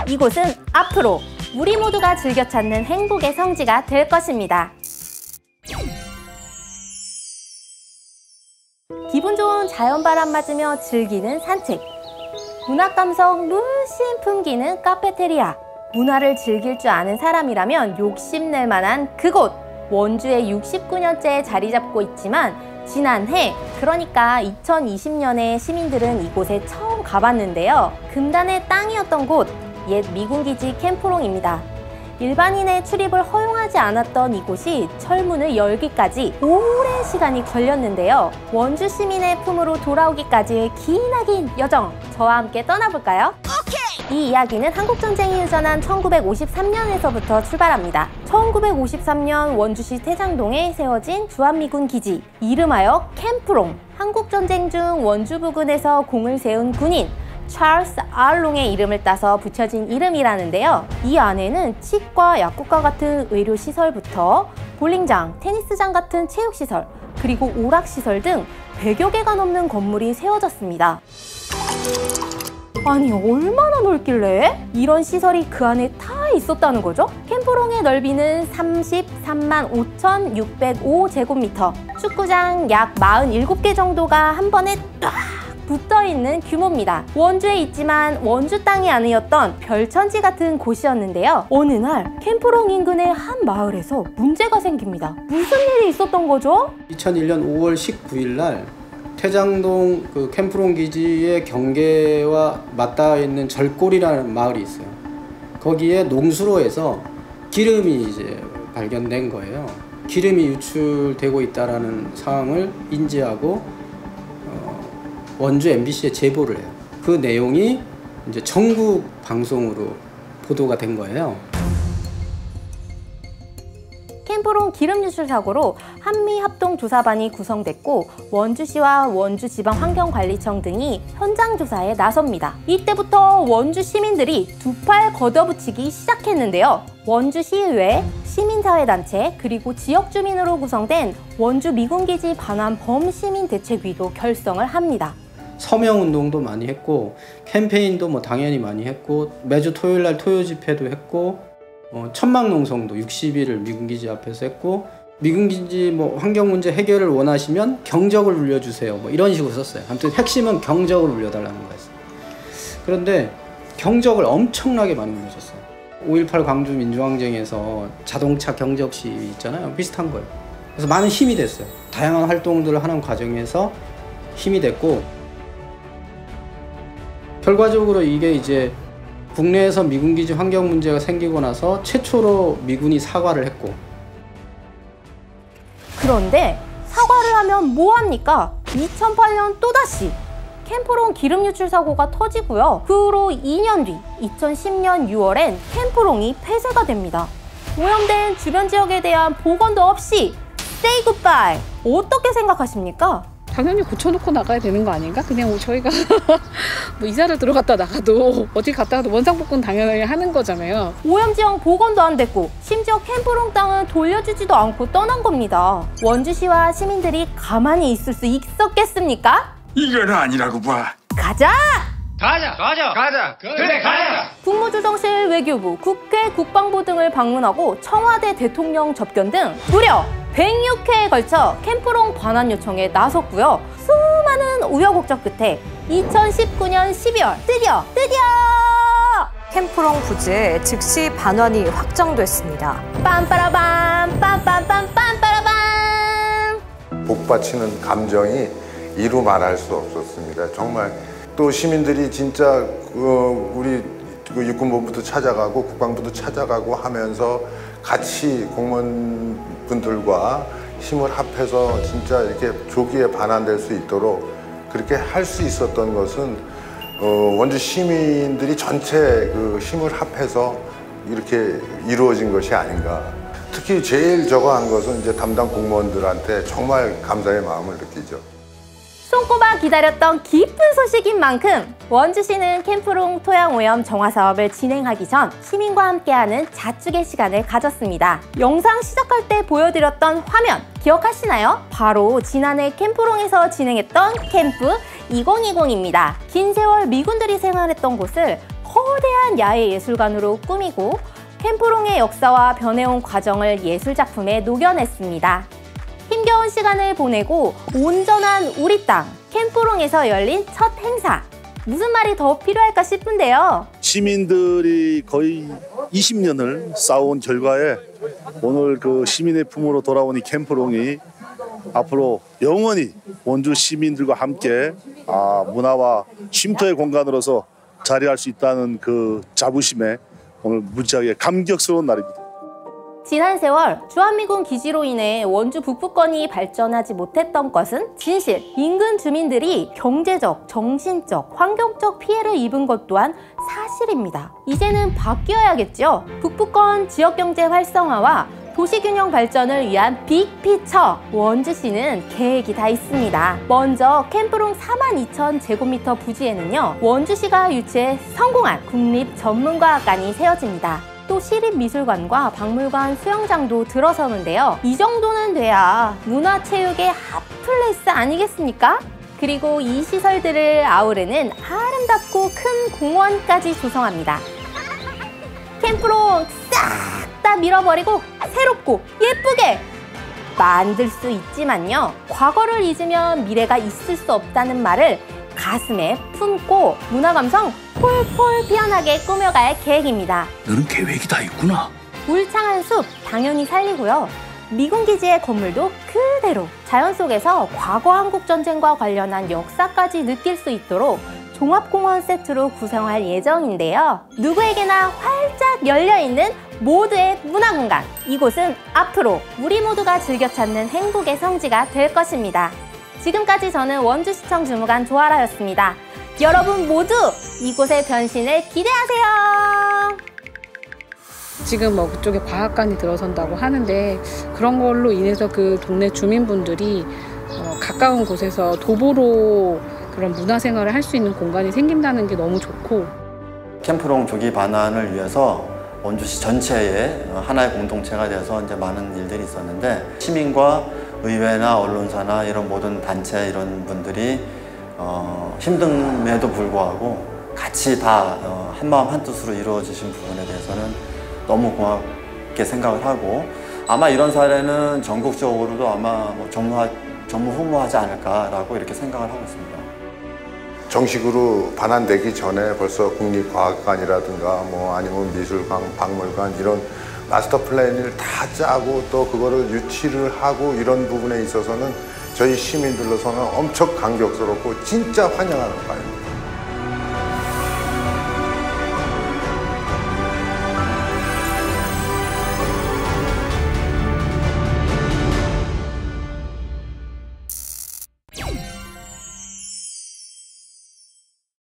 이곳은 앞으로 우리 모두가 즐겨 찾는 행복의 성지가 될 것입니다. 기분 좋은 자연바람 맞으며 즐기는 산책, 문화감성 물씬 풍기는 카페테리아, 문화를 즐길 줄 아는 사람이라면 욕심낼 만한 그곳! 원주에 69년째 자리 잡고 있지만 지난해, 그러니까 2020년에 시민들은 이곳에 처음 가봤는데요. 금단의 땅이었던 곳, 옛 미군기지 캠프롱입니다. 일반인의 출입을 허용하지 않았던 이곳이 철문을 열기까지 오랜 시간이 걸렸는데요. 원주 시민의 품으로 돌아오기까지의 기나긴 여정, 저와 함께 떠나볼까요? 이 이야기는 한국전쟁이 휴전한 1953년에서부터 출발합니다. 1953년 원주시 태장동에 세워진 주한미군 기지, 이름하여 캠프롱. 한국전쟁 중 원주 부근에서 공을 세운 군인 찰스 알롱의 이름을 따서 붙여진 이름이라는데요. 이 안에는 치과, 약국과 같은 의료시설부터 볼링장, 테니스장 같은 체육시설, 그리고 오락시설 등 100여 개가 넘는 건물이 세워졌습니다. 아니, 얼마나 넓길래 이런 시설이 그 안에 다 있었다는 거죠? 캠프롱의 넓이는 33만 5,605제곱미터, 축구장 약 47개 정도가 한 번에 딱 붙어있는 규모입니다. 원주에 있지만 원주 땅이 아니었던 별천지 같은 곳이었는데요. 어느 날 캠프롱 인근의 한 마을에서 문제가 생깁니다. 무슨 일이 있었던 거죠? 2001년 5월 19일 날 태장동 그 캠프롱 기지의 경계와 맞닿아 있는 절골이라는 마을이 있어요. 거기에 농수로에서 기름이 이제 발견된 거예요. 기름이 유출되고 있다라는 상황을 인지하고 원주 MBC에 제보를 해요. 그 내용이 이제 전국 방송으로 보도가 된 거예요. 캠프롱 기름 유출 사고로 한미합동조사반이 구성됐고 원주시와 원주지방환경관리청 등이 현장 조사에 나섭니다. 이때부터 원주 시민들이 두 팔 걷어붙이기 시작했는데요. 원주시의회, 시민사회단체, 그리고 지역주민으로 구성된 원주 미군기지 반환 범시민대책위도 결성을 합니다. 서명운동도 많이 했고 캠페인도 뭐 당연히 많이 했고 매주 토요일날 토요집회도 했고 천막농성도 60일을 미군기지 앞에서 했고 미군기지 뭐 환경문제 해결을 원하시면 경적을 울려주세요 뭐 이런 식으로 썼어요. 아무튼 핵심은 경적을 울려달라는 거였어요. 그런데 경적을 엄청나게 많이 울려줬어요. 5.18 광주 민주항쟁에서 자동차 경적 시위 있잖아요. 비슷한 거예요. 그래서 많은 힘이 됐어요. 다양한 활동들을 하는 과정에서 힘이 됐고 결과적으로 이게 이제 국내에서 미군기지 환경 문제가 생기고 나서 최초로 미군이 사과를 했고. 그런데 사과를 하면 뭐합니까? 2008년 또다시 캠프롱 기름 유출 사고가 터지고요. 그 후로 2년 뒤 2010년 6월엔 캠프롱이 폐쇄가 됩니다. 오염된 주변 지역에 대한 보건도 없이 say goodbye. 어떻게 생각하십니까? 당연히 고쳐놓고 나가야 되는 거 아닌가? 그냥 뭐 저희가 뭐 이사를 들어갔다 나가도 어디 갔다가도 원상복구는 당연히 하는 거잖아요. 오염지역 복원도 안 됐고 심지어 캠프롱 땅은 돌려주지도 않고 떠난 겁니다. 원주시와 시민들이 가만히 있을 수 있었겠습니까? 이건 아니라고 봐. 가자! 가자. 그래, 가자. 국무조정실, 외교부, 국회, 국방부 등을 방문하고 청와대 대통령 접견 등 무려 106회에 걸쳐 캠프롱 반환 요청에 나섰고요. 수많은 우여곡절 끝에 2019년 12월 드디어 캠프롱 부지에 즉시 반환이 확정됐습니다. 빰빠라밤 빰빰빰 빰빠라밤. 복받치는 감정이 이루 말할 수 없었습니다. 정말 또 시민들이 진짜 우리 육군본부도 찾아가고 국방부도 찾아가고 하면서 같이 공무원분들과 힘을 합해서 진짜 이렇게 조기에 반환될 수 있도록 그렇게 할 수 있었던 것은 원주 시민들이 전체 그 힘을 합해서 이렇게 이루어진 것이 아닌가. 특히 제일 저거 한 것은 이제 담당 공무원들한테 정말 감사의 마음을 느끼죠. 손꼽아 기다렸던 기쁜 소식인 만큼 원주시는 캠프롱 토양오염 정화 사업을 진행하기 전 시민과 함께하는 자축의 시간을 가졌습니다. 영상 시작할 때 보여드렸던 화면 기억하시나요? 바로 지난해 캠프롱에서 진행했던 캠프 2020입니다. 긴 세월 미군들이 생활했던 곳을 거대한 야외 예술관으로 꾸미고 캠프롱의 역사와 변해온 과정을 예술작품에 녹여냈습니다. 힘겨운 시간을 보내고 온전한 우리 땅, 캠프롱에서 열린 첫 행사. 무슨 말이 더 필요할까 싶은데요. 시민들이 거의 20년을 쌓아온 결과에 오늘 그 시민의 품으로 돌아온 이 캠프롱이 앞으로 영원히 원주 시민들과 함께 문화와 쉼터의 공간으로서 자리할 수 있다는 그 자부심에 오늘 무지하게 감격스러운 날입니다. 지난 세월 주한미군 기지로 인해 원주 북부권이 발전하지 못했던 것은 진실. 인근 주민들이 경제적, 정신적, 환경적 피해를 입은 것 또한 사실입니다. 이제는 바뀌어야겠죠. 북부권 지역경제 활성화와 도시균형 발전을 위한 빅피처. 원주시는 계획이 다 있습니다. 먼저 캠프롱 42,000제곱미터 부지에는요, 원주시가 유치해 성공한 국립전문과학관이 세워집니다. 또 시립미술관과 박물관, 수영장도 들어서는데요. 이 정도는 돼야 문화체육의 핫플레이스 아니겠습니까? 그리고 이 시설들을 아우르는 아름답고 큰 공원까지 조성합니다. 캠프롱 싹 다 밀어버리고 새롭고 예쁘게 만들 수 있지만요. 과거를 잊으면 미래가 있을 수 없다는 말을 가슴에 품고 문화감성 폴폴 피어나게 꾸며갈 계획입니다. 너는 계획이 다 있구나. 울창한 숲 당연히 살리고요. 미군기지의 건물도 그대로 자연 속에서 과거 한국전쟁과 관련한 역사까지 느낄 수 있도록 종합공원 세트로 구성할 예정인데요. 누구에게나 활짝 열려있는 모두의 문화공간. 이곳은 앞으로 우리 모두가 즐겨 찾는 행복의 성지가 될 것입니다. 지금까지 저는 원주시청 주무관 조아라였습니다. 여러분 모두 이곳의 변신을 기대하세요. 지금 뭐 그쪽에 과학관이 들어선다고 하는데 그런 걸로 인해서 그 동네 주민분들이 가까운 곳에서 도보로 그런 문화생활을 할 수 있는 공간이 생긴다는 게 너무 좋고, 캠프롱 조기 반환을 위해서 원주시 전체에 하나의 공동체가 돼서 이제 많은 일들이 있었는데, 시민과 의회나 언론사나 이런 모든 단체 이런 분들이 힘듦에도 불구하고 같이 다 한마음 한뜻으로 이루어지신 부분에 대해서는 너무 고맙게 생각을 하고, 아마 이런 사례는 전국적으로도 아마 뭐 전무후무하지 않을까라고 이렇게 생각을 하고 있습니다. 정식으로 반환되기 전에 벌써 국립과학관이라든가 뭐 아니면 미술관, 박물관 이런 마스터 플랜을 다 짜고 또 그거를 유치를 하고 이런 부분에 있어서는 저희 시민들로서는 엄청 감격스럽고 진짜 환영하는 바입니다.